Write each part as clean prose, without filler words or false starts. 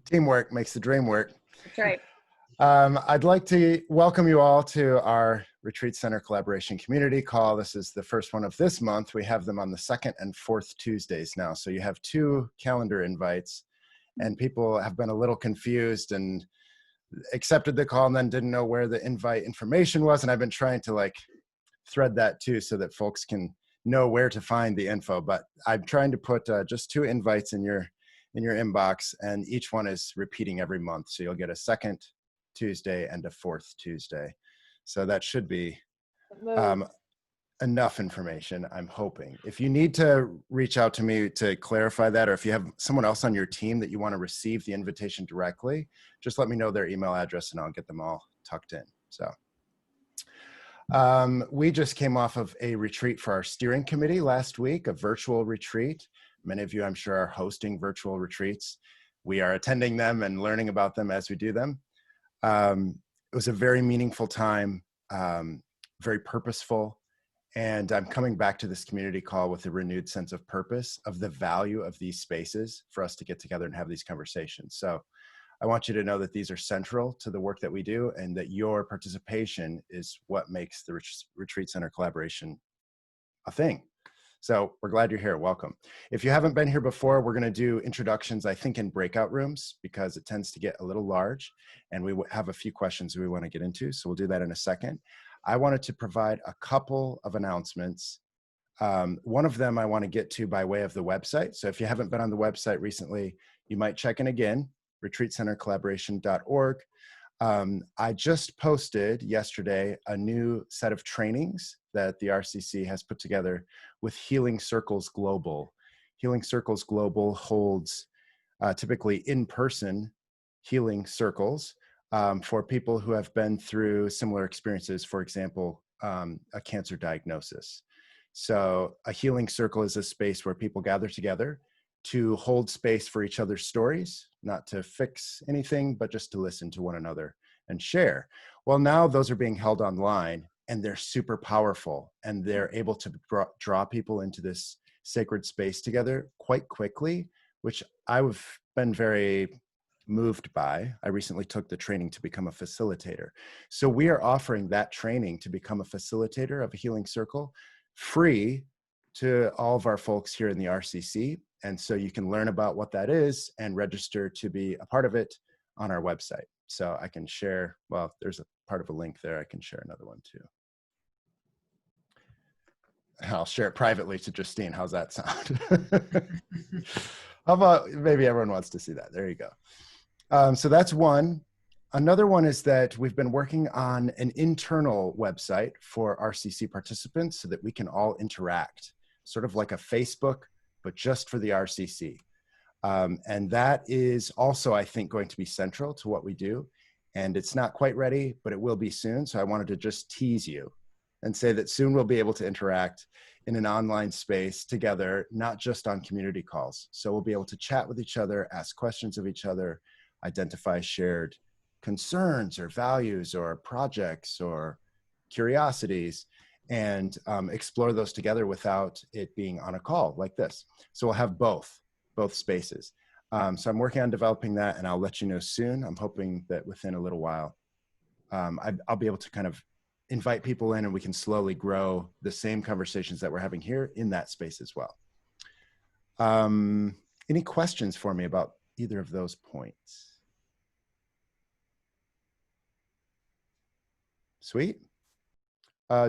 Teamwork makes the dream work. That's right. I'd like to welcome you all to our Retreat Center Collaboration Community Call. This is the first one of this month. We have them on the second and fourth Tuesdays now. So you have 2 calendar invites, and people have been a little confused and accepted the call and then didn't know where the invite information was. And I've been trying to thread that too so that folks can know where to find the info. But I'm trying to put just 2 invites in your inbox, and each one is repeating every month. So you'll get a second Tuesday and a fourth Tuesday. So that should be enough information, I'm hoping. If you need to reach out to me to clarify that, or if you have someone else on your team that you want to receive the invitation directly, just let me know their email address and I'll get them all tucked in. So we just came off of a retreat for our steering committee last week, a virtual retreat. Many of you, I'm sure, are hosting virtual retreats. We are attending them and learning about them as we do them. It was a very meaningful time, very purposeful, and I'm coming back to this community call with a renewed sense of purpose, of the value of these spaces for us to get together and have these conversations. So I want you to know that these are central to the work that we do, and that your participation is what makes the Retreat Center collaboration a thing. So we're glad you're here. Welcome. If you haven't been here before, we're going to do introductions, I think, in breakout rooms because it tends to get a little large, and we have a few questions we want to get into. So we'll do that in a second. I wanted to provide a couple of announcements. One of them I want to get to by way of the website. So if you haven't been on the website recently, you might check in again, retreatcentercollaboration.org. I just posted yesterday a new set of trainings that the RCC has put together with Healing Circles Global. Healing Circles Global holds typically in-person healing circles for people who have been through similar experiences, for example, a cancer diagnosis. So a healing circle is a space where people gather together to hold space for each other's stories, not to fix anything, but just to listen to one another and share. Well, now those are being held online, and they're super powerful, and they're able to draw people into this sacred space together quite quickly, which I've been very moved by. I recently took the training to become a facilitator. So we are offering that training to become a facilitator of a healing circle free to all of our folks here in the RCC. And so you can learn about what that is and register to be a part of it on our website. So I can share, well, there's a part of a link there. I can share another one too. I'll share it privately to Justine. How's that sound? How about maybe everyone wants to see that? There you go. So that's one. Another one is that we've been working on an internal website for RCC participants so that we can all interact, sort of like a Facebook, but just for the RCC. And that is also, I think, going to be central to what we do. And it's not quite ready, but it will be soon. So I wanted to just tease you and say that soon we'll be able to interact in an online space together, not just on community calls. So we'll be able to chat with each other, ask questions of each other, identify shared concerns or values or projects or curiosities, and explore those together without it being on a call like this. So we'll have both spaces. So I'm working on developing that, and I'll let you know soon. I'm hoping that within a little while, I'll be able to kind of invite people in, and we can slowly grow the same conversations that we're having here in that space as well. Any questions for me about either of those points? Sweet.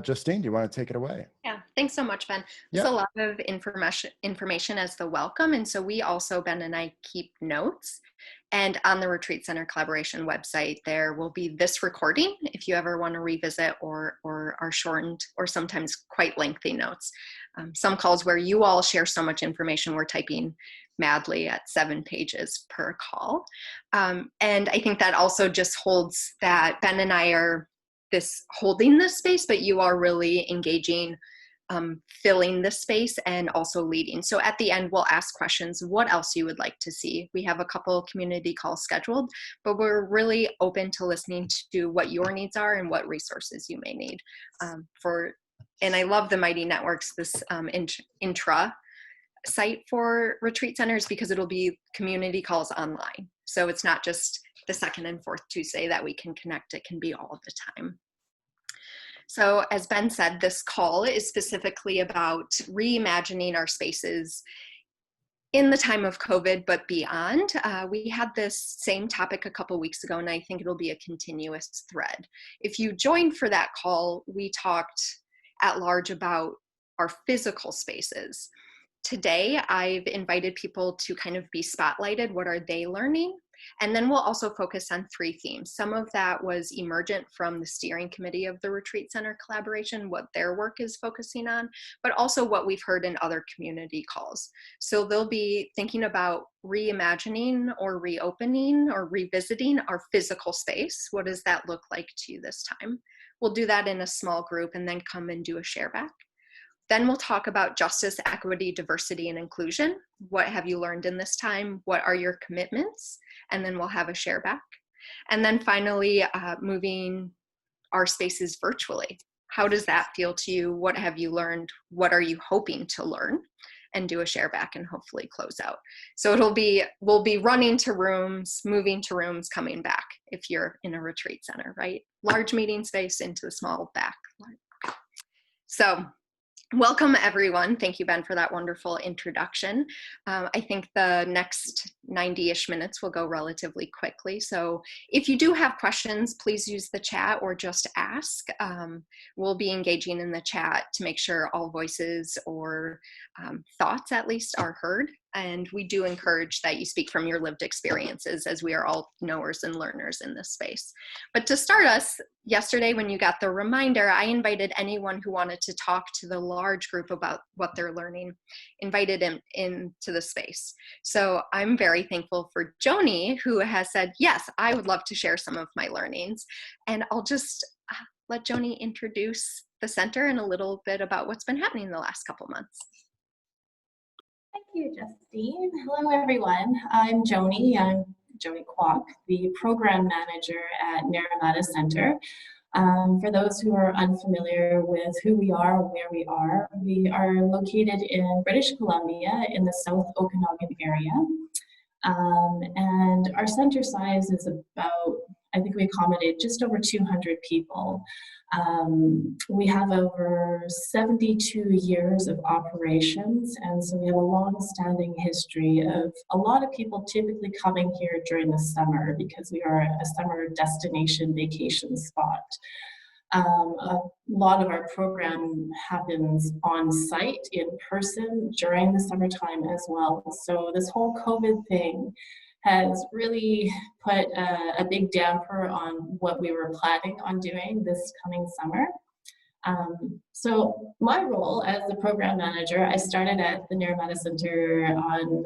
Justine, do you want to take it away? Yeah, thanks so much, Ben. There's a lot of information as the welcome. And so we also, Ben and I, keep notes. And on the Retreat Center Collaboration website, there will be this recording if you ever want to revisit or are shortened or sometimes quite lengthy notes. Some calls where you all share so much information, we're typing madly at 7 pages per call. And I think that also just holds that Ben and I are holding this space, but you are really engaging, filling the space and also leading. So at the end, we'll ask questions, what else you would like to see. We have a couple community calls scheduled, but we're really open to listening to what your needs are and what resources you may need. And I love the Mighty Networks, this intra site for retreat centers because it'll be community calls online. So it's not just the second and fourth Tuesday that we can connect, it can be all the time. So as Ben said, this call is specifically about reimagining our spaces in the time of COVID, but beyond. We had this same topic a couple weeks ago, and I think it'll be a continuous thread. If you joined for that call, we talked at large about our physical spaces. Today, I've invited people to kind of be spotlighted. What are they learning? And then we'll also focus on 3 themes. Some of that was emergent from the steering committee of the Retreat Center collaboration, what their work is focusing on, but also what we've heard in other community calls. So they'll be thinking about reimagining or reopening or revisiting our physical space. What does that look like to you this time? We'll do that in a small group and then come and do a share back. Then we'll talk about justice, equity, diversity, and inclusion. What have you learned in this time? What are your commitments? And then we'll have a share back. And then finally, moving our spaces virtually. How does that feel to you? What have you learned? What are you hoping to learn? And do a share back and hopefully close out. So we'll be running to rooms, moving to rooms, coming back if you're in a retreat center, right? Large meeting space into the small back. So welcome, everyone. Thank you, Ben, for that wonderful introduction. I think the next 90-ish minutes will go relatively quickly. So if you do have questions, please use the chat or just ask. We'll be engaging in the chat to make sure all voices or thoughts, at least, are heard. And we do encourage that you speak from your lived experiences, as we are all knowers and learners in this space. But to start us, yesterday when you got the reminder, I invited anyone who wanted to talk to the large group about what they're learning, invited them into the space. So I'm very thankful for Joannie, who has said, yes, I would love to share some of my learnings. And I'll just let Joannie introduce the center and a little bit about what's been happening in the last couple months. Thank you, Justine. Hello, everyone. I'm Joannie. I'm Joannie Kwok, the program manager at Naramata Center. For those who are unfamiliar with who we are, where we are located in British Columbia in the South Okanagan area. And our center size is about, I think we accommodate just over 200 people. We have over 72 years of operations, and so we have a long-standing history of a lot of people typically coming here during the summer because we are a summer destination vacation spot. A lot of our program happens on site in person during the summertime as well. So this whole COVID thing has really put a big damper on what we were planning on doing this coming summer. So my role as the program manager, I started at the Naramata Center on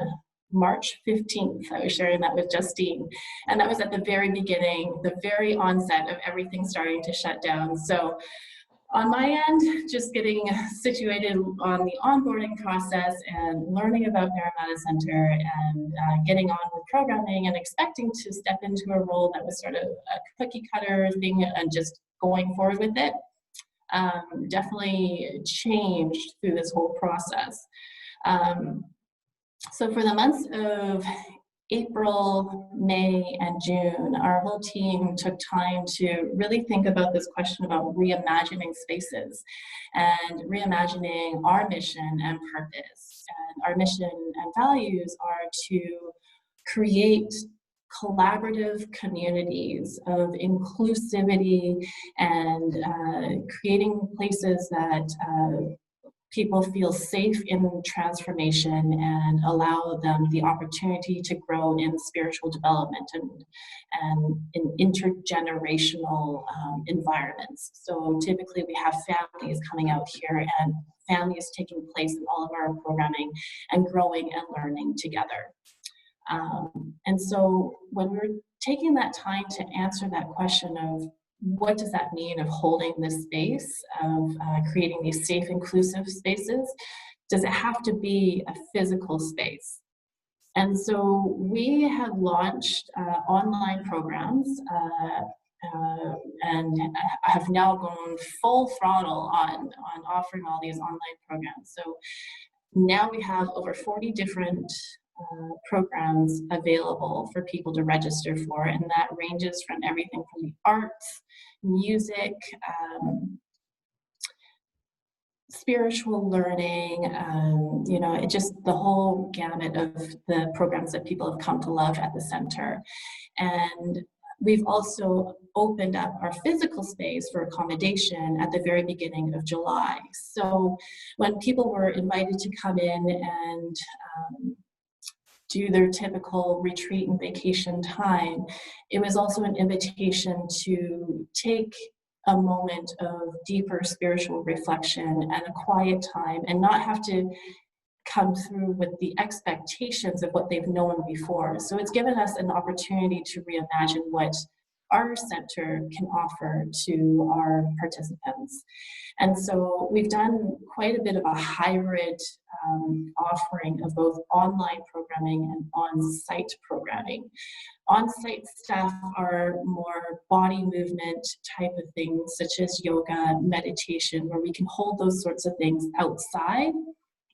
March 15th. I was sharing that with Justine, and that was at the very beginning, the very onset of everything starting to shut down. So on my end, just getting situated on the onboarding process and learning about Naramata Center and getting on with programming and expecting to step into a role that was sort of a cookie cutter thing and just going forward with it, definitely changed through this whole process. So for the months of April, May, and June, our whole team took time to really think about this question about reimagining spaces and reimagining our mission and purpose. And our mission and values are to create collaborative communities of inclusivity and creating places that people feel safe in transformation and allow them the opportunity to grow in spiritual development and in intergenerational environments. So typically we have families coming out here and families taking place in all of our programming and growing and learning together. And so when we're taking that time to answer that question of what does that mean of holding this space, of creating these safe, inclusive spaces? Does it have to be a physical space? And so we have launched online programs and have now gone full throttle on offering all these online programs. So now we have over 40 different programs available for people to register for, and that ranges from everything from the arts, music, spiritual learning, you know, it just the whole gamut of the programs that people have come to love at the center. And we've also opened up our physical space for accommodation at the very beginning of July. So when people were invited to come in and do their typical retreat and vacation time, it was also an invitation to take a moment of deeper spiritual reflection and a quiet time, and not have to come through with the expectations of what they've known before. So it's given us an opportunity to reimagine what our center can offer to our participants. And so we've done quite a bit of a hybrid offering of both online programming and on-site programming. On-site staff are more body movement type of things, such as yoga, meditation, where we can hold those sorts of things outside,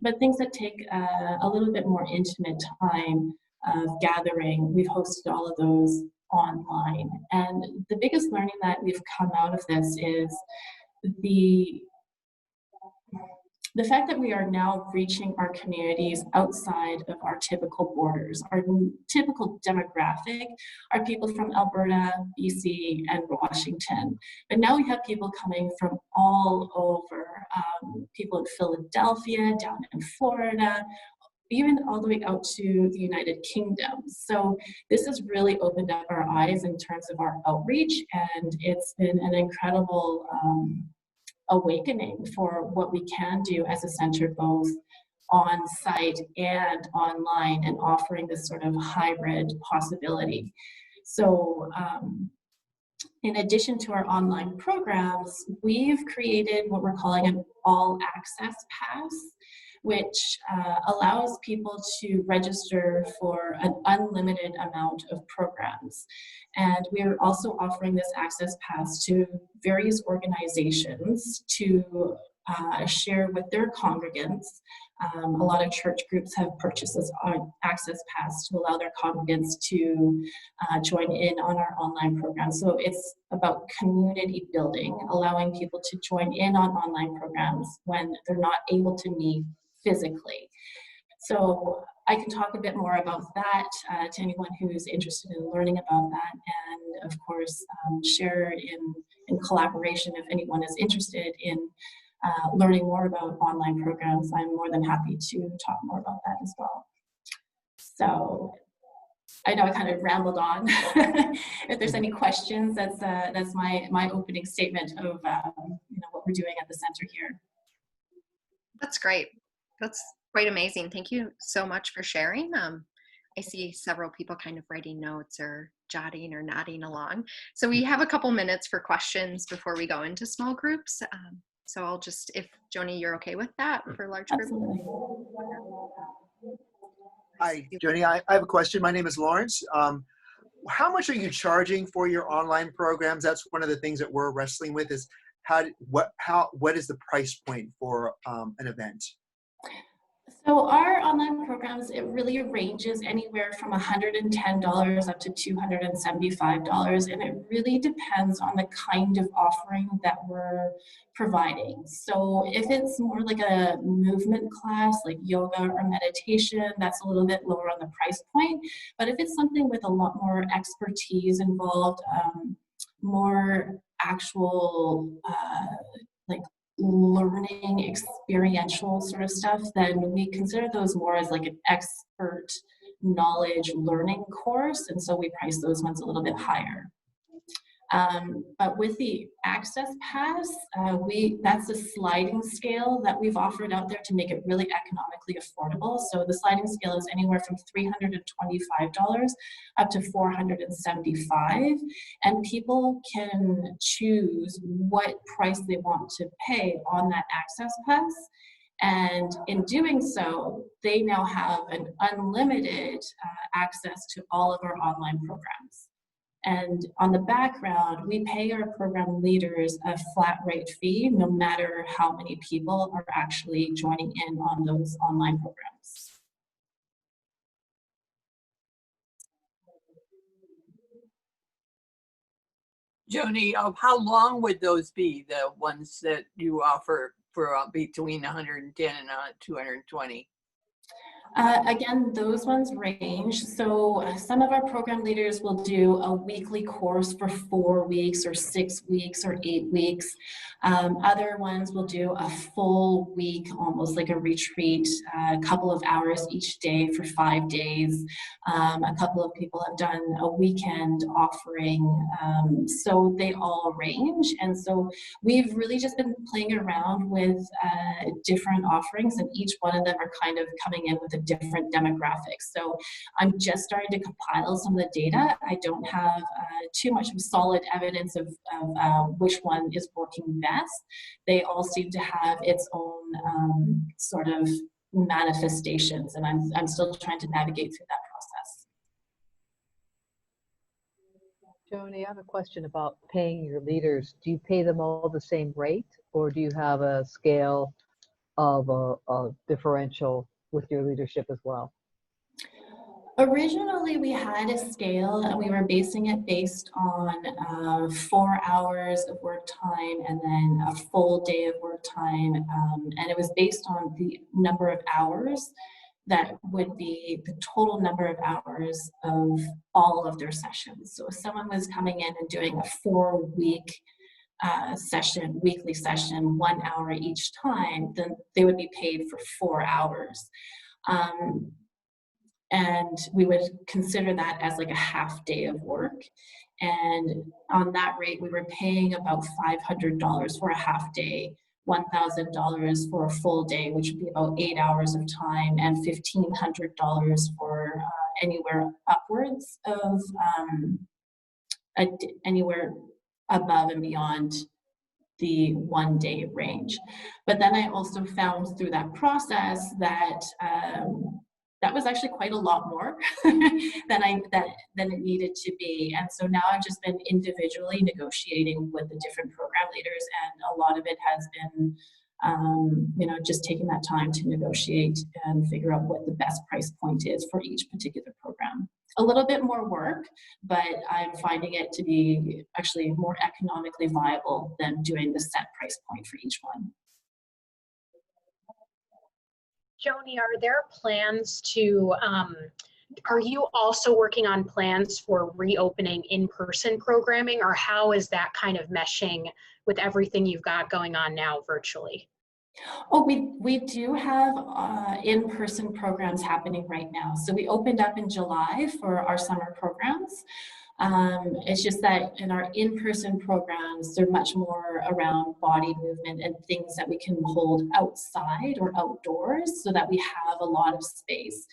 but things that take a little bit more intimate time of gathering, we've hosted all of those online. And the biggest learning that we've come out of this is the fact that we are now reaching our communities outside of our typical borders. Our typical demographic are people from Alberta, BC, and Washington. But now we have people coming from all over, people in Philadelphia, down in Florida, even all the way out to the United Kingdom. So this has really opened up our eyes in terms of our outreach, and it's been an incredible awakening for what we can do as a center, both on site and online, and offering this sort of hybrid possibility. So in addition to our online programs, we've created what we're calling an all access pass, which allows people to register for an unlimited amount of programs. And we're also offering this access pass to various organizations to share with their congregants. A lot of church groups have purchased this access pass to allow their congregants to join in on our online program. So it's about community building, allowing people to join in on online programs when they're not able to meet physically. So I can talk a bit more about that to anyone who's interested in learning about that, and of course share in collaboration if anyone is interested in learning more about online programs. I'm more than happy to talk more about that as well. So I know I kind of rambled on. If there's any questions, that's my opening statement of what we're doing at the center here. That's great. That's quite amazing. Thank you so much for sharing. I see several people kind of writing notes or jotting or nodding along. So we have a couple minutes for questions before we go into small groups. So I'll just, if Joannie, you're okay with that for large groups? Hi, Joannie, I have a question. My name is Lawrence. How much are you charging for your online programs? That's one of the things that we're wrestling with, is what is the price point for an event? So our online programs, it really ranges anywhere from $110 up to $275, and it really depends on the kind of offering that we're providing. So if it's more like a movement class, like yoga or meditation, that's a little bit lower on the price point. But if it's something with a lot more expertise involved, more actual like learning experiential sort of stuff, then we consider those more as like an expert knowledge learning course, and so we price those ones a little bit higher. But with the access pass, that's a sliding scale that we've offered out there to make it really economically affordable. So the sliding scale is anywhere from $325 up to $475, and people can choose what price they want to pay on that access pass. And in doing so, they now have an unlimited access to all of our online programs. And on the background, we pay our program leaders a flat rate fee, no matter how many people are actually joining in on those online programs. Joannie, how long would those be, the ones that you offer for between 110 and 220? Again, those ones range. So some of our program leaders will do a weekly course for 4 weeks or 6 weeks or 8 weeks. Other ones will do a full week, almost like a retreat, a couple of hours each day for 5 days. A couple of people have done a weekend offering. So they all range. And so we've really just been playing around with different offerings, and each one of them are kind of coming in with a different demographics. So I'm just starting to compile some of the data. I don't have too much of solid evidence of which one is working best. They all seem to have its own sort of manifestations, and I'm still trying to navigate through that process. Joannie, I have a question about paying your leaders. Do you pay them all the same rate, or do you have a scale of a differential with your leadership as well? Originally, we had a scale and we were basing it based on 4 hours of work time and then a full day of work time. And it was based on the number of hours that would be the total number of hours of all of their sessions. So if someone was coming in and doing a 4-week session, weekly session, 1 hour each time, then they would be paid for 4 hours. And we would consider that as like a half day of work. And on that rate, we were paying about $500 for a half day, $1,000 for a full day, which would be about 8 hours of time, and $1,500 for anywhere upwards of anywhere above and beyond the 1 day range. But then I also found through that process that that was actually quite a lot more than it needed to be. And so now I've just been individually negotiating with the different program leaders, and a lot of it has been just taking that time to negotiate and figure out what the best price point is for each particular program. A little bit more work, but I'm finding it to be actually more economically viable than doing the set price point for each one. Joannie, are there plans to, are you also working on plans for reopening in-person programming, or how is that kind of meshing with everything you've got going on now virtually? Oh, we do have in-person programs happening right now. So we opened up in July for our summer programs. It's just that in our in-person programs, they're much more around body movement and things that we can hold outside or outdoors so that we have a lot of space.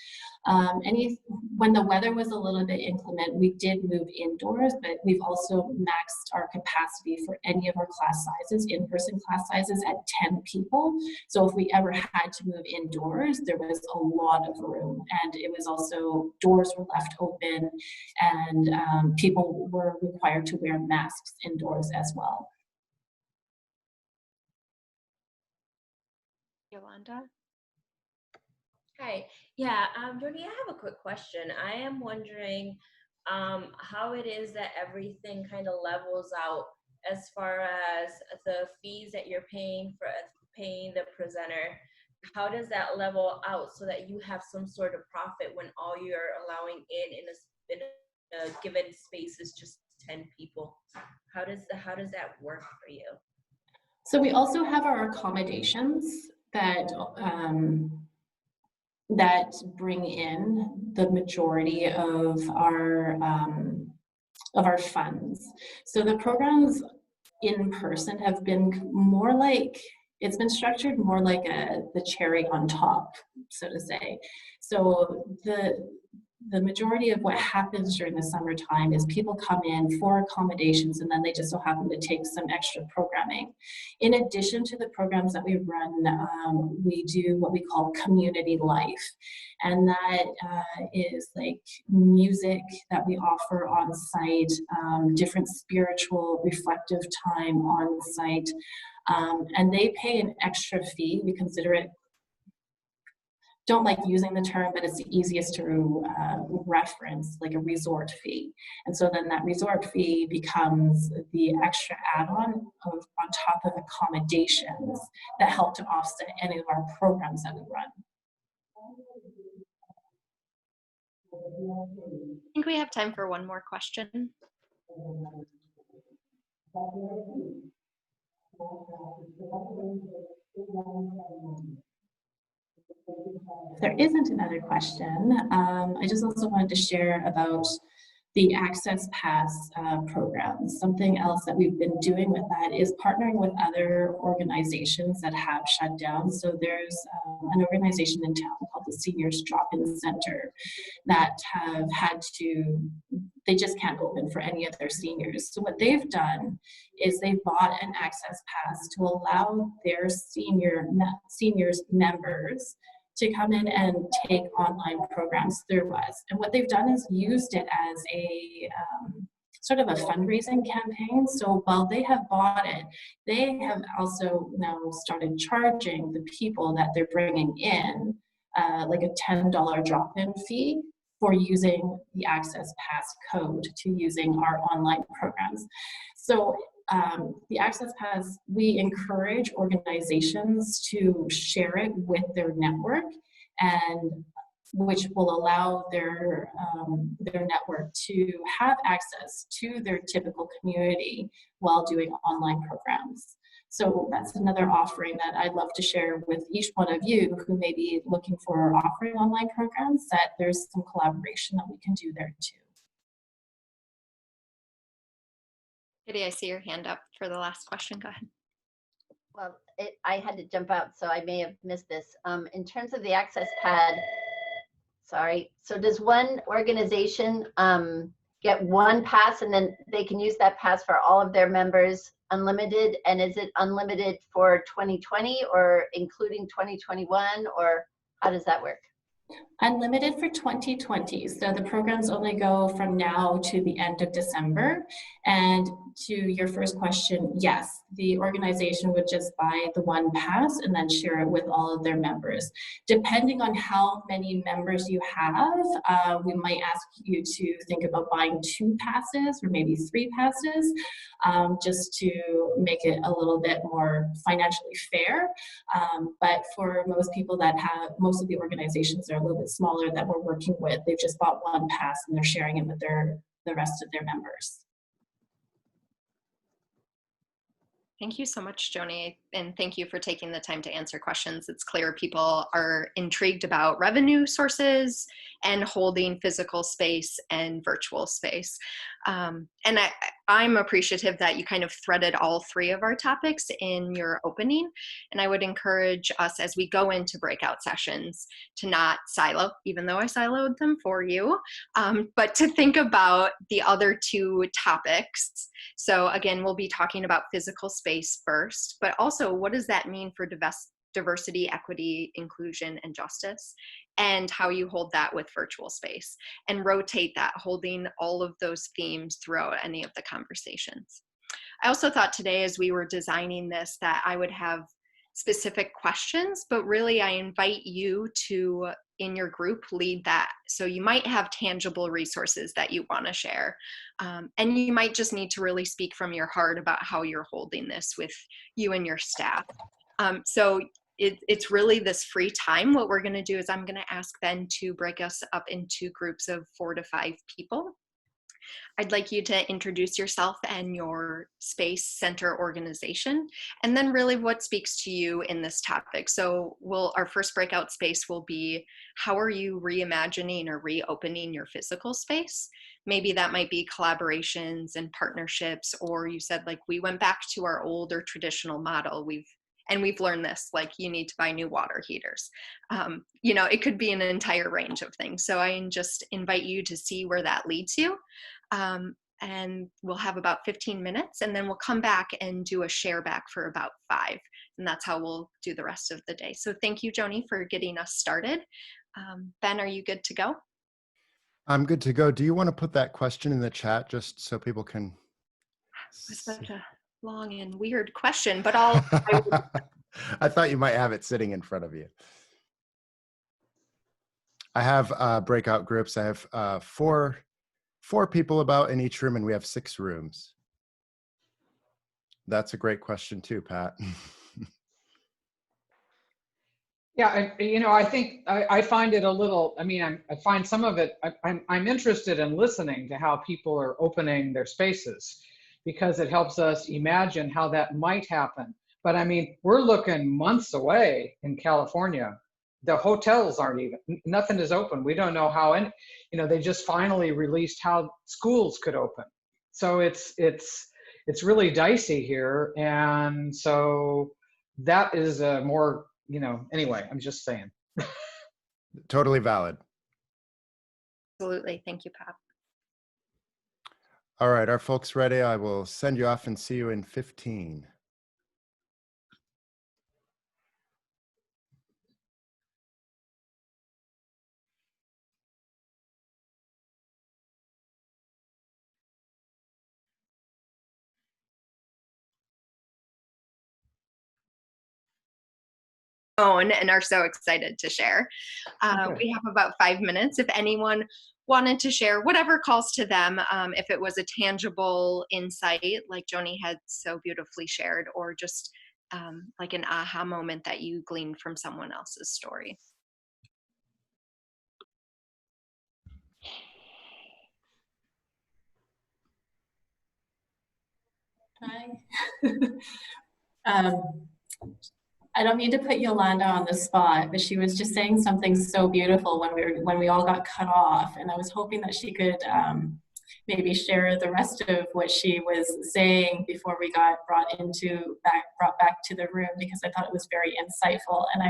When the weather was a little bit inclement, we did move indoors, but we've also maxed our capacity for any of our class sizes, in-person class sizes, at 10 people. So if we ever had to move indoors, there was a lot of room, and it was also, doors were left open, and people were required to wear masks indoors as well. Yolanda? Hi. Yeah, Jody, I have a quick question. I am wondering how it is that everything kind of levels out as far as the fees that you're paying for paying the presenter. How does that level out so that you have some sort of profit when all you're allowing in a given space is just 10 people? How does that work for you? So we also have our accommodations that that bring in the majority of our funds. So the programs in person have been more like, it's been structured more like the cherry on top, so to say. So the majority of what happens during the summertime is people come in for accommodations and then they just so happen to take some extra programming. In addition to the programs that we run, we do what we call community life. And that is like music that we offer on site, different spiritual reflective time on site. And they pay an extra fee. We consider it, don't like using the term, but it's the easiest to reference, like a resort fee. And so then that resort fee becomes the extra add-on on top of accommodations that help to offset any of our programs that we run. I think we have time for one more question. There isn't another question. I just also wanted to share about the Access Pass program. Something else that we've been doing with that is partnering with other organizations that have shut down. So there's an organization in town called the Seniors Drop-In Center that have had to, they just can't open for any of their seniors. So what they've done is they've bought an Access Pass to allow their seniors members to come in and take online programs through us. And what they've done is used it as a sort of a fundraising campaign. So while they have bought it, they have also now started charging the people that they're bringing in like a $10 drop-in fee for using the Access Pass code to using our online programs. So the Access Pass, we encourage organizations to share it with their network, and which will allow their network to have access to their typical community while doing online programs. So that's another offering that I'd love to share with each one of you who may be looking for offering online programs, that there's some collaboration that we can do there too. Kitty, I see your hand up for the last question. Go ahead. Well, I had to jump out, so I may have missed this. In terms of the Access Pad, sorry, so does one organization get one pass and then they can use that pass for all of their members unlimited? And is it unlimited for 2020 or including 2021, or how does that work? Unlimited for 2020. So the programs only go from now to the end of December. And to your first question, yes, the organization would just buy the one pass and then share it with all of their members. Depending on how many members you have, we might ask you to think about buying 2 passes or maybe 3 passes, just to make it a little bit more financially fair. But for most people that have, most of the organizations are a little bit smaller that we're working with, they've just bought one pass and they're sharing it with the rest of their members. Thank you so much, Joannie, and thank you for taking the time to answer questions. It's clear people are intrigued about revenue sources and holding physical space and virtual space. And I'm appreciative that you kind of threaded all 3 of our topics in your opening. And I would encourage us as we go into breakout sessions to not silo, even though I siloed them for you, but to think about the other 2 topics. So again, we'll be talking about physical space first, but also what does that mean for diversity, equity, inclusion, and justice, and how you hold that with virtual space, and rotate that, holding all of those themes throughout any of the conversations. I also thought today as we were designing this that I would have specific questions, but really I invite you to, in your group, lead that. So you might have tangible resources that you want to share. And you might just need to really speak from your heart about how you're holding this with you and your staff. So it's really this free time. What we're going to do is I'm going to ask Ben to break us up into groups of 4 to 5 people. I'd like you to introduce yourself and your space center organization, and then really what speaks to you in this topic. So our first breakout space will be, how are you reimagining or reopening your physical space? Maybe that might be collaborations and partnerships, or you said like we went back to our older traditional model. We've And we've learned this, like you need to buy new water heaters. You know, it could be an entire range of things. So I just invite you to see where that leads you. And we'll have about 15 minutes, and then we'll come back and do a share back for about 5. And that's how we'll do the rest of the day. So thank you, Joanie, for getting us started. Ben, are you good to go? I'm good to go. Do you want to put that question in the chat just so people can? It's such a long and weird question, but I thought you might have it sitting in front of you. I have breakout groups. I have four people about in each room, and we have 6 rooms. That's a great question too, Pat. Yeah, you know, I think I find it a little, I mean, I find some of it, I'm interested in listening to how people are opening their spaces, because it helps us imagine how that might happen. But I mean, we're looking months away in California. The hotels aren't even, nothing is open. We don't know how, and you know, they just finally released how schools could open. So it's really dicey here. And so that is a more, you know, anyway, I'm just saying. Totally valid. Absolutely. Thank you, Pat. All right, are folks ready? I will send you off and see you in 15. And are so excited to share. We have about 5 minutes. If anyone wanted to share whatever calls to them, if it was a tangible insight like Joanie had so beautifully shared, or just like an aha moment that you gleaned from someone else's story. I don't need to put Yolanda on the spot, but she was just saying something so beautiful when we all got cut off, and I was hoping that she could maybe share the rest of what she was saying before we got brought back to the room, because I thought it was very insightful. And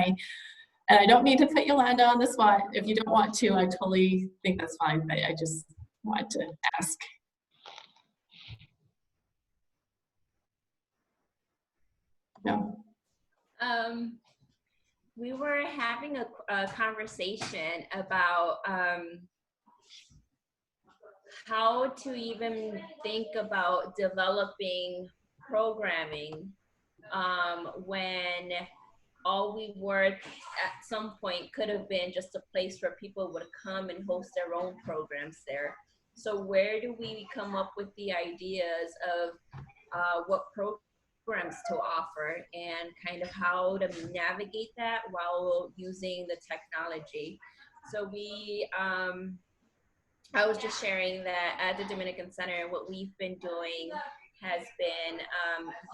I don't need to put Yolanda on the spot. If you don't want to, I totally think that's fine, but I just wanted to ask. No. We were having a conversation about how to even think about developing programming when all we were at some point could have been just a place where people would come and host their own programs there. So where do we come up with the ideas of what programs to offer, and kind of how to navigate that while using the technology? So I was just sharing that at the Dominican Center, what we've been doing has been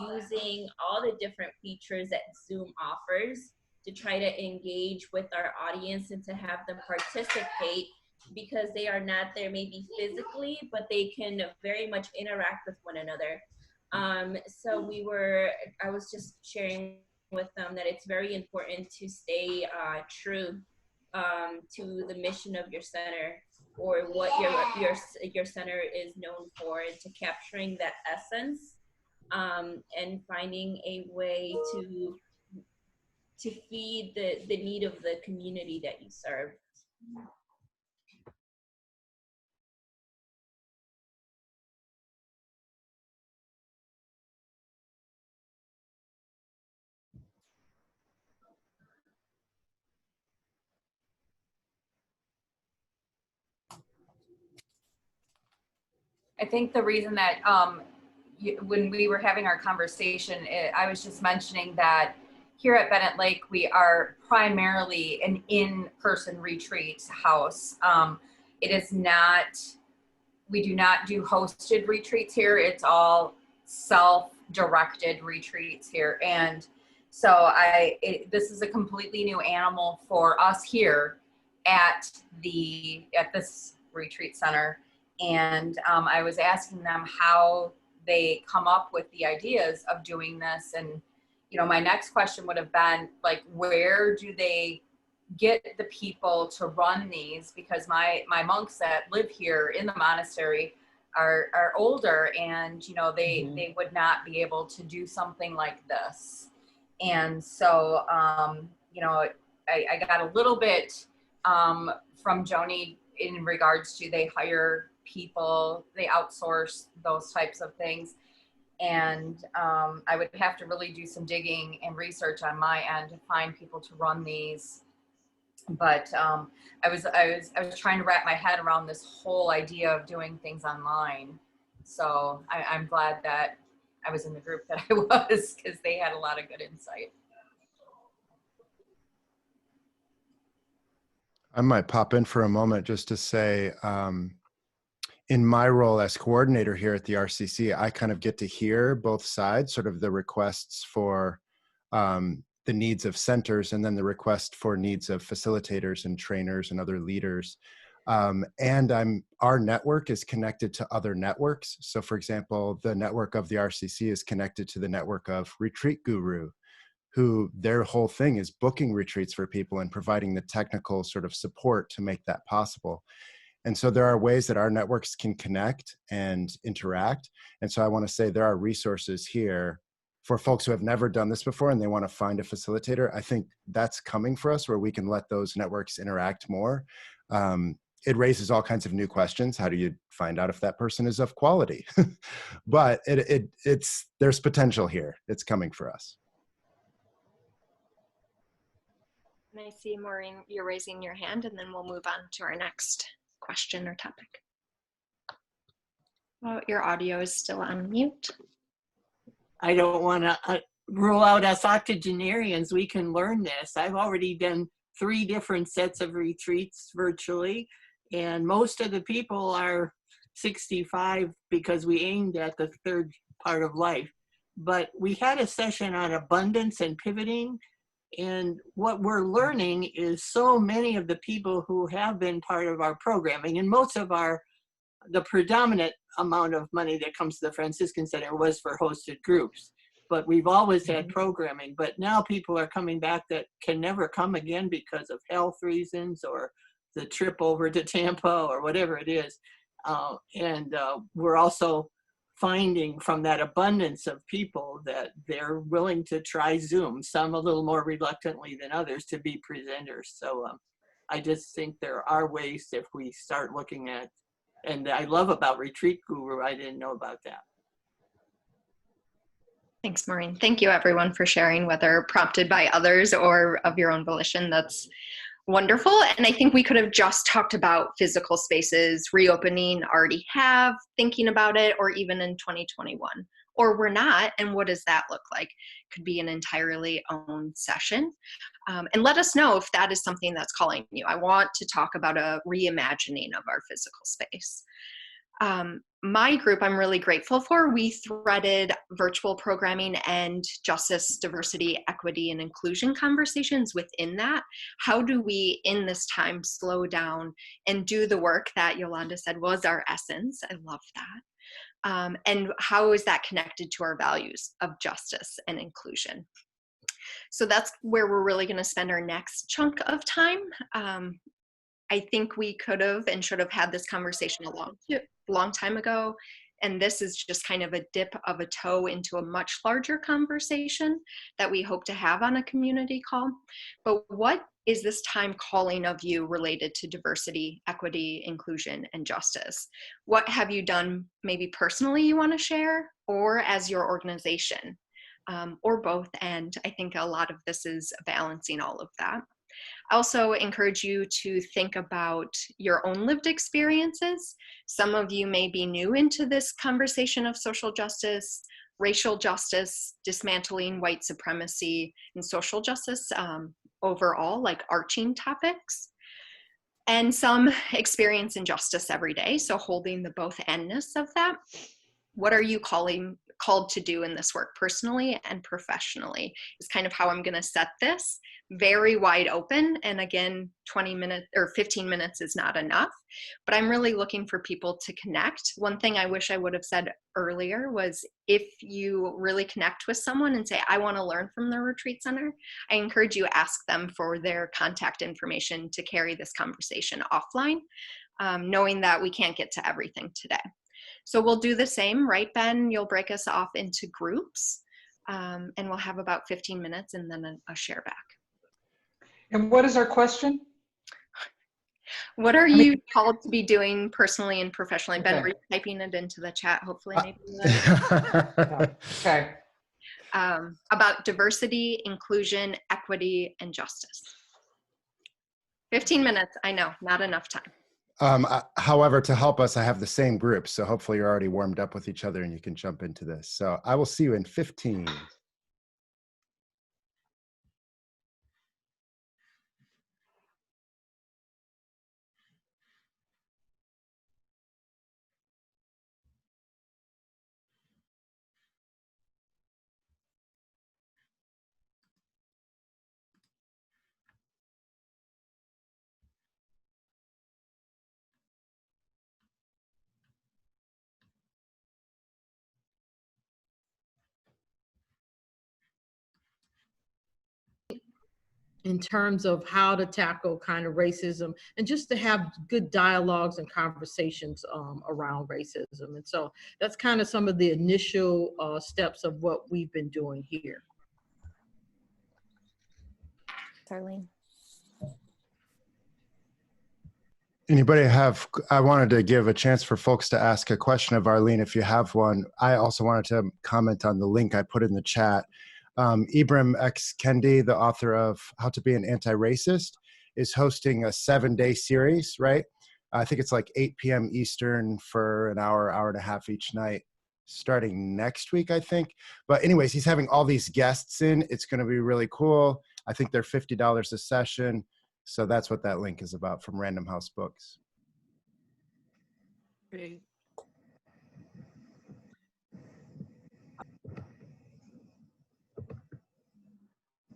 using all the different features that Zoom offers to try to engage with our audience and to have them participate, because they are not there maybe physically, but they can very much interact with one another. So I was just sharing with them that it's very important to stay true to the mission of your center, or what your center is known for, and to capturing that essence, and finding a way to feed the need of the community that you serve. I think the reason that when we were having our conversation, I was just mentioning that here at Bennett Lake, we are primarily an in-person retreat house. It is not, we do not do hosted retreats here. It's all self-directed retreats here. And so this is a completely new animal for us here at this retreat center. And I was asking them how they come up with the ideas of doing this. And, you know, my next question would have been like, where do they get the people to run these? Because my monks that live here in the monastery are older, and you know, they would not be able to do something like this. And so you know, I got a little bit from Joannie in regards to they hire people, they outsource those types of things. And I would have to really do some digging and research on my end to find people to run these. But I was trying to wrap my head around this whole idea of doing things online. So I'm glad that I was in the group that I was, because they had a lot of good insight. I might pop in for a moment just to say, in my role as coordinator here at the RCC, I kind of get to hear both sides, sort of the requests for the needs of centers, and then the request for needs of facilitators and trainers and other leaders. And our network is connected to other networks. So for example, the network of the RCC is connected to the network of Retreat Guru, who their whole thing is booking retreats for people and providing the technical sort of support to make that possible. And so there are ways that our networks can connect and interact. And so I want to say there are resources here for folks who have never done this before and they want to find a facilitator. I think that's coming for us, where we can let those networks interact more. It raises all kinds of new questions. How do you find out if that person is of quality? But there's potential here. It's coming for us. And I see, Maureen, you're raising your hand, and then we'll move on to our next question or topic. Oh, your audio is still on mute. I don't want to rule out us octogenarians. We can learn this. I've already done 3 different sets of retreats virtually, and most of the people are 65 because we aimed at the 3rd part of life. But we had a session on abundance and pivoting. And what we're learning is so many of the people who have been part of our programming, and most of the predominant amount of money that comes to the Franciscan Center was for hosted groups. But we've always had programming, but now people are coming back that can never come again because of health reasons or the trip over to Tampa or whatever it is. And we're also finding from that abundance of people that they're willing to try Zoom, some a little more reluctantly than others, to be presenters. So I just think there are ways if we start looking at, and I love about Retreat Guru, I didn't know about that. Thanks, Maureen. Thank you, everyone, for sharing, whether prompted by others or of your own volition. That's wonderful. And I think we could have just talked about physical spaces reopening, already have, thinking about it, or even in 2021. Or we're not, and what does that look like? Could be an entirely own session. And let us know if that is something that's calling you. I want to talk about a reimagining of our physical space. My group, I'm really grateful for, we threaded virtual programming and justice, diversity, equity, and inclusion conversations within that. How do we, in this time, slow down and do the work that Yolanda said was our essence? I love that. And how is that connected to our values of justice and inclusion? So that's where we're really going to spend our next chunk of time. I think we could have and should have had this conversation a long time ago. And this is just kind of a dip of a toe into a much larger conversation that we hope to have on a community call. But what is this time calling of you related to diversity, equity, inclusion, and justice? What have you done maybe personally you want to share, or as your organization, or both? And I think a lot of this is balancing all of that. I also encourage you to think about your own lived experiences. Some of you may be new into this conversation of social justice, racial justice, dismantling white supremacy, and social justice overall, like arching topics. And some experience injustice every day, so holding the both-andness of that. What are you calling called to do in this work personally and professionally is kind of how I'm going to set this. Very wide open. And again, 20 minutes or 15 minutes is not enough, but I'm really looking for people to connect. One thing I wish I would have said earlier was if you really connect with someone and say, I want to learn from the retreat center, I encourage you ask them for their contact information to carry this conversation offline, knowing that we can't get to everything today. So we'll do the same, right, Ben? You'll break us off into groups, and we'll have about 15 minutes and then a share back. And what is our question? What are you called to be doing personally and professionally? Okay. Ben, were you typing it into the chat? Hopefully, maybe. Okay. About diversity, inclusion, equity, and justice. 15 minutes, I know, not enough time. However, to help us, I have the same group, so hopefully you're already warmed up with each other and you can jump into this. So I will see you in 15. In terms of how to tackle kind of racism and just to have good dialogues and conversations around racism. And so that's kind of some of the initial steps of what we've been doing here. Darlene. Anybody have, I wanted to give a chance for folks to ask a question of Arlene if you have one. I also wanted to comment on the link I put in the chat. Ibram X. Kendi, the author of How to Be an Anti-Racist, is hosting a 7-day series, right? I think it's like 8 p.m. Eastern for an hour, hour and a half each night, starting next week, I think. But anyways, he's having all these guests in. It's going to be really cool. I think they're $50 a session. So that's what that link is about from Random House Books. Great.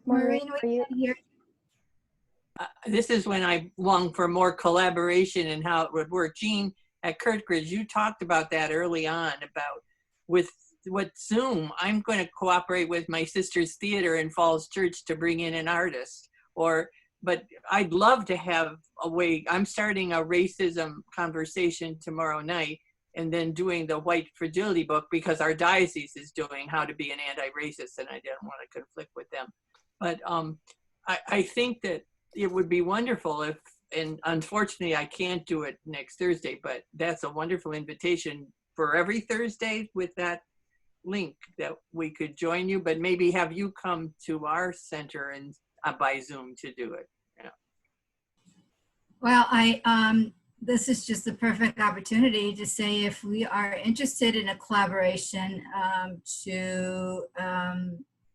Maureen, are you here? This is when I long for more collaboration and how it would work. Jean, at Kirkridge, you talked about that early on about with Zoom. I'm going to cooperate with my sister's theater in Falls Church to bring in an artist. But I'd love to have a way. I'm starting a racism conversation tomorrow night and then doing the White Fragility book because our diocese is doing How to Be an Anti-Racist and I didn't want to conflict with them. But I think that it would be wonderful if, and unfortunately I can't do it next Thursday, but that's a wonderful invitation for every Thursday with that link that we could join you, but maybe have you come to our center and by Zoom to do it. Yeah. Well, this is just the perfect opportunity to say if we are interested in a collaboration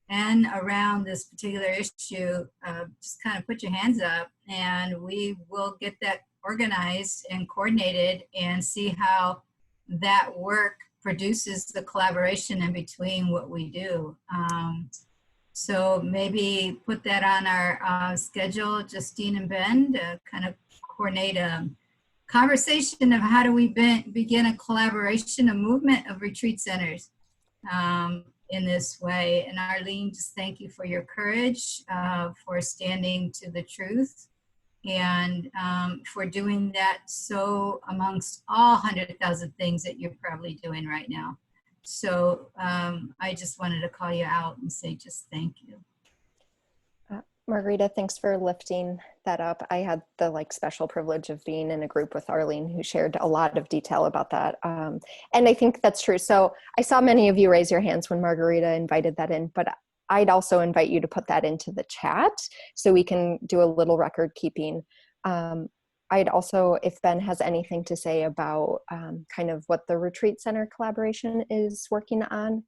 and around this particular issue, just kind of put your hands up and we will get that organized and coordinated and see how that work produces the collaboration in between what we do. So maybe put that on our schedule, Justine and Ben, to kind of coordinate a conversation of how do we begin a collaboration, a movement of retreat centers in this way. And Arlene, just thank you for your courage, for standing to the truth, and for doing that so amongst all 100,000 things that you're probably doing right now. So I just wanted to call you out and say just thank you. Margarita, thanks for lifting that up. I had the special privilege of being in a group with Arlene who shared a lot of detail about that. And I think that's true. So I saw many of you raise your hands when Margarita invited that in, but I'd also invite you to put that into the chat so we can do a little record keeping. I'd also, if Ben has anything to say about kind of what the retreat center collaboration is working on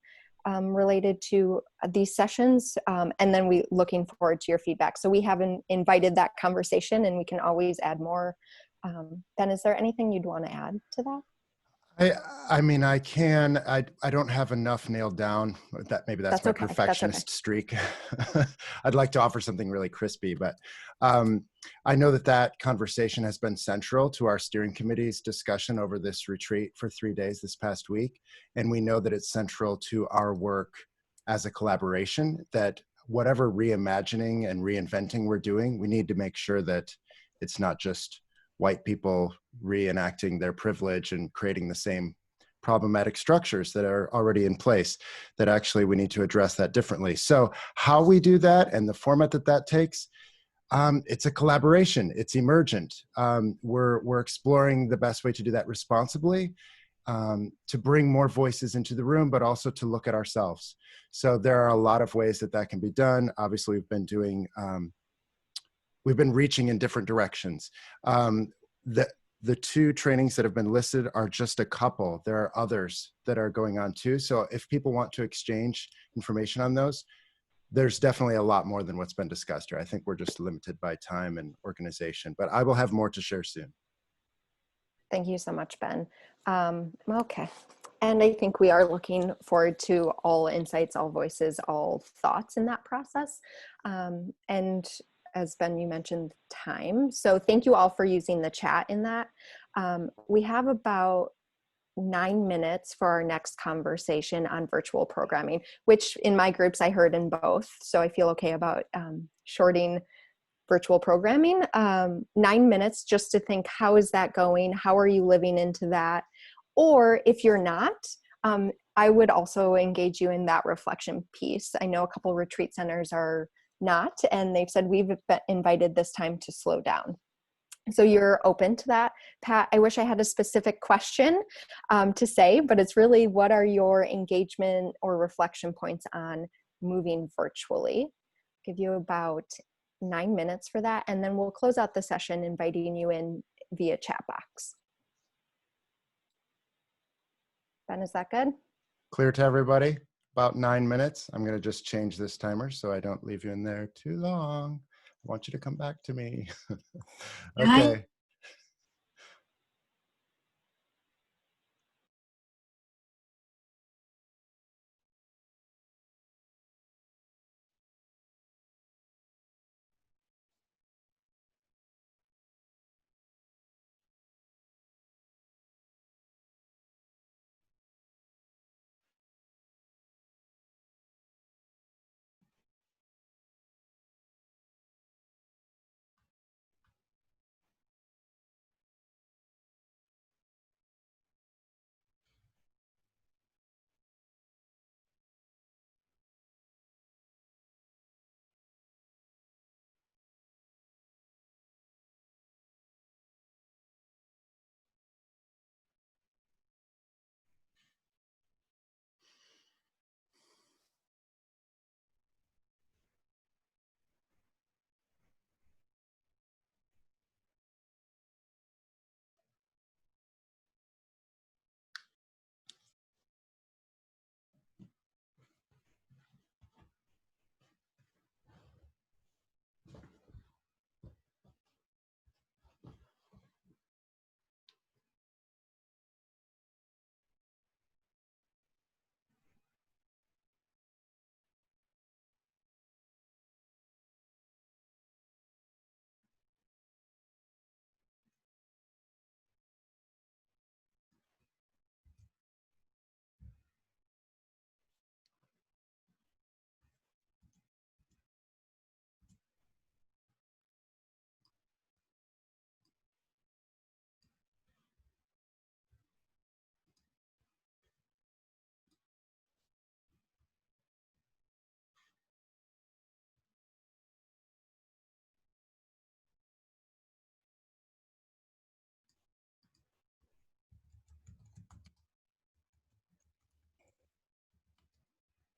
related to these sessions, and then we looking forward to your feedback. So we haven't invited that conversation and we can always add more. Ben, is there anything you'd want to add to that? I mean, I can. I don't have enough nailed down. Maybe that's my okay. perfectionist streak. I'd like to offer something really crispy, but I know that conversation has been central to our steering committee's discussion over this retreat for 3 days this past week, and we know that it's central to our work as a collaboration. That whatever reimagining and reinventing we're doing, we need to make sure that it's not just white people reenacting their privilege and creating the same problematic structures that are already in place, that actually we need to address that differently. So how we do that and the format that takes, it's a collaboration, it's emergent. We're exploring the best way to do that responsibly, to bring more voices into the room, but also to look at ourselves. So there are a lot of ways that can be done. Obviously, we've been doing we've been reaching in different directions. The 2 trainings that have been listed are just a couple. There are others that are going on too. So if people want to exchange information on those, there's definitely a lot more than what's been discussed here. I think we're just limited by time and organization, but I will have more to share soon. Thank you so much, Ben. Okay. And I think we are looking forward to all insights, all voices, all thoughts in that process. And as Ben, you mentioned time. So thank you all for using the chat in that. We have about 9 minutes for our next conversation on virtual programming, which in my groups I heard in both. So I feel okay about shorting virtual programming. 9 minutes just to think, how is that going? How are you living into that? Or if you're not, I would also engage you in that reflection piece. I know a couple retreat centers are not, and they've said we've been invited this time to slow down. So you're open to that. Pat, I wish I had a specific question to say, but it's really, what are your engagement or reflection points on moving virtually? Give you about 9 minutes for that, and then we'll close out the session inviting you in via chat box. Ben, is that good? Clear to everybody? About 9 minutes. I'm going to just change this timer so I don't leave you in there too long. I want you to come back to me. Okay.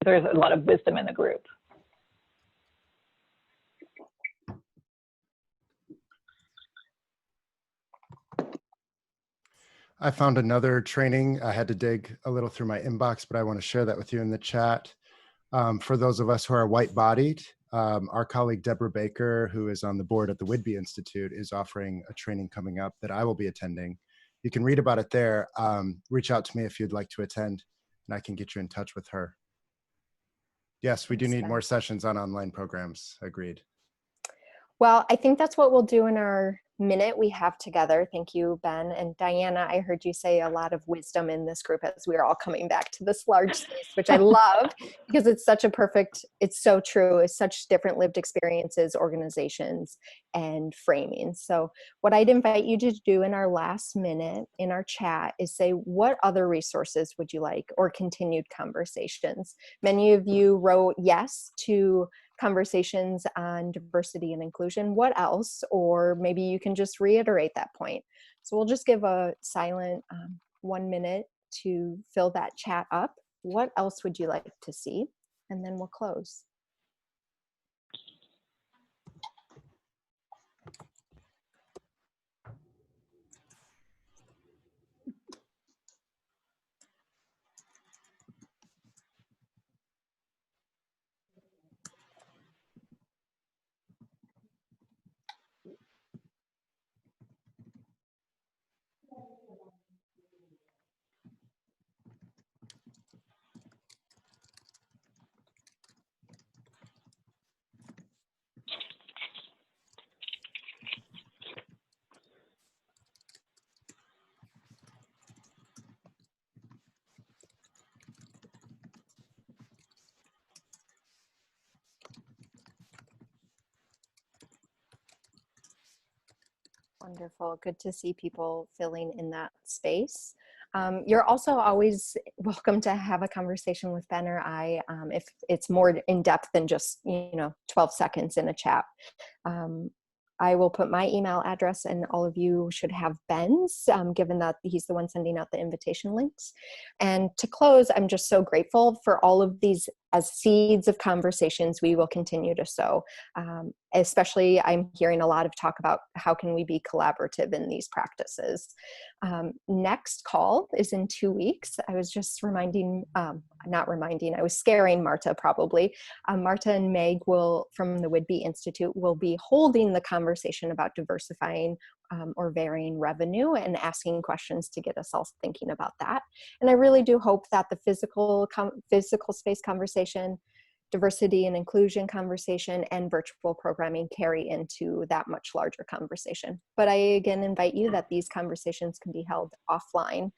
There's a lot of wisdom in the group. I found another training. I had to dig a little through my inbox, but I want to share that with you in the chat. For those of us who are white-bodied, our colleague Deborah Baker, who is on the board at the Whidbey Institute, is offering a training coming up that I will be attending. You can read about it there. Reach out to me if you'd like to attend, and I can get you in touch with her. Yes, we do need more sessions on online programs. Agreed. Well, I think that's what we'll do in our minute we have together. Thank you, Ben. And Diana, I heard you say a lot of wisdom in this group as we're all coming back to this large space, which I love because it's such a perfect, it's so true. It's such different lived experiences, organizations, and framing. So what I'd invite you to do in our last minute in our chat is say, what other resources would you like, or continued conversations? Many of you wrote yes to conversations on diversity and inclusion. What else? Or maybe you can just reiterate that point. So we'll just give a silent 1 minute to fill that chat up. What else would you like to see? And then we'll close. Wonderful. Good to see people filling in that space. You're also always welcome to have a conversation with Ben or I if it's more in depth than just 12 seconds in a chat. I will put my email address, and all of you should have Ben's, given that he's the one sending out the invitation links. And to close, I'm just so grateful for all of these as seeds of conversations we will continue to sow. Especially, I'm hearing a lot of talk about how can we be collaborative in these practices. Next call is in 2 weeks. I was just I was scaring Marta probably. Marta and Meg from the Whidbey Institute will be holding the conversation about diversifying or varying revenue and asking questions to get us all thinking about that. And I really do hope that the physical space conversation, diversity and inclusion conversation, and virtual programming carry into that much larger conversation. But I again invite you that these conversations can be held offline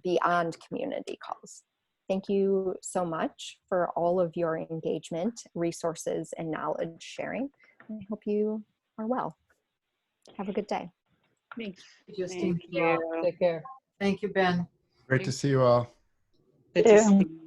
beyond community calls. Thank you so much for all of your engagement, resources, and knowledge sharing. I hope you are well. Have a good day. Thanks, Justine. Take care. Thank you, Ben. Great to see you all. Good to see you.